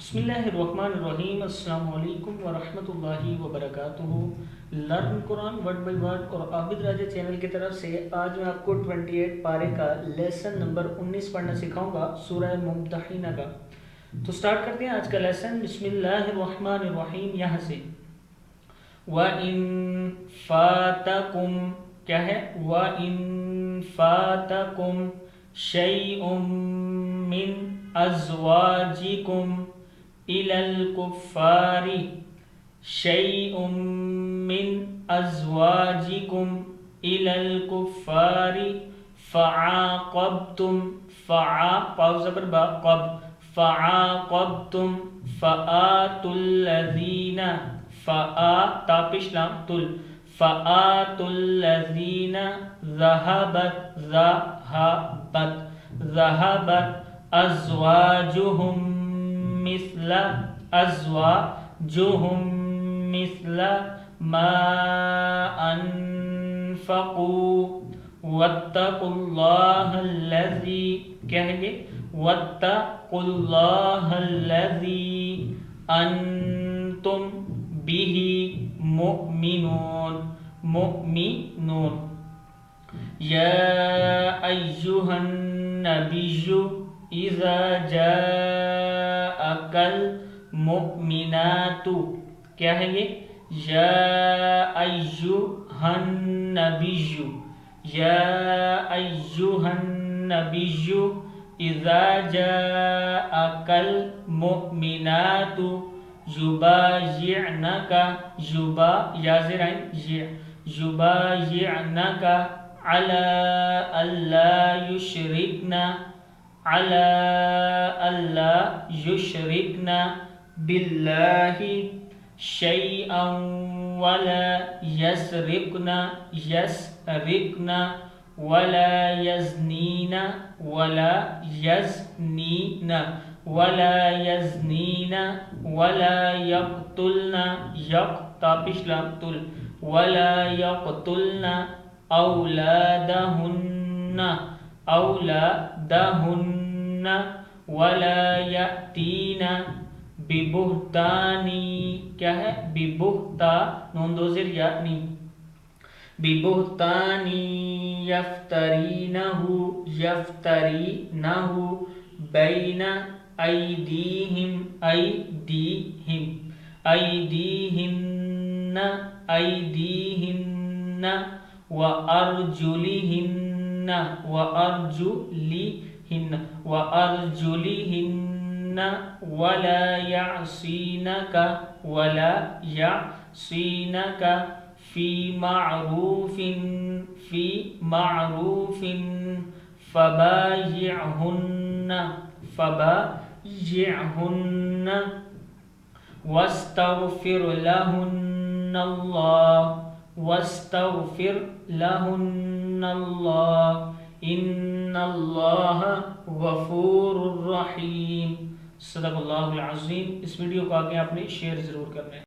بسم اللہ الرحمن الرحیم۔ السلام علیکم ورحمۃ اللہ وبرکاتہ۔ Learn Quran word by word اور عابد راجہ چینل کی طرف سے آج میں آپ کو 28 پارے کا لیسن نمبر 19 پڑھنا سکھاؤں گا، سورہ ممتحنہ کا۔ تو سٹارٹ کرتے ہیں آج کا لیسن۔ بسم اللہ الرحمن الرحیم، یہاں سے وَإِن فَاتَكُمْ کیا ہے؟ وَإِن فَاتَكُمْ شَيْءٌ مِّنْ أَزْوَاجِكُمْ إِلَى الْكُفَّارِ شَيْءٌ مِّنْ أَزْوَاجِكُمْ إِلَى الْكُفَّارِ فَعَاقَبْتُمْ فَعَاقَبْتُمْ فَآتُوا الَّذِينَ فَآتُوا الَّذِينَ ذَهَبَتْ أزواجهم مثل ما أنفقوا واتقوا الله الذي واتقوا الله الذي أنتم به مؤمنون يا أيها النبي إذا جاءك المؤمنات کیا ہے یہ؟ یا ایھا النبی اذا جاءك المؤمنات يبايعنك على ألا يشركن بالله شيئا ولا يسرقن ولا يزنين ولا يقتلن أولادهن ولا يأتين ببہتان کیا ہے؟ ببہتان یفترینہ بین ایدیہن وأرجلهن ولا يعصينك في معروف فبايعهن واستغفر لهن الله ان اللہ غفور رحیم۔ صدق اللہ العظیم۔ اس ویڈیو کو آگے آپ نے شیئر ضرور کرنا ہے۔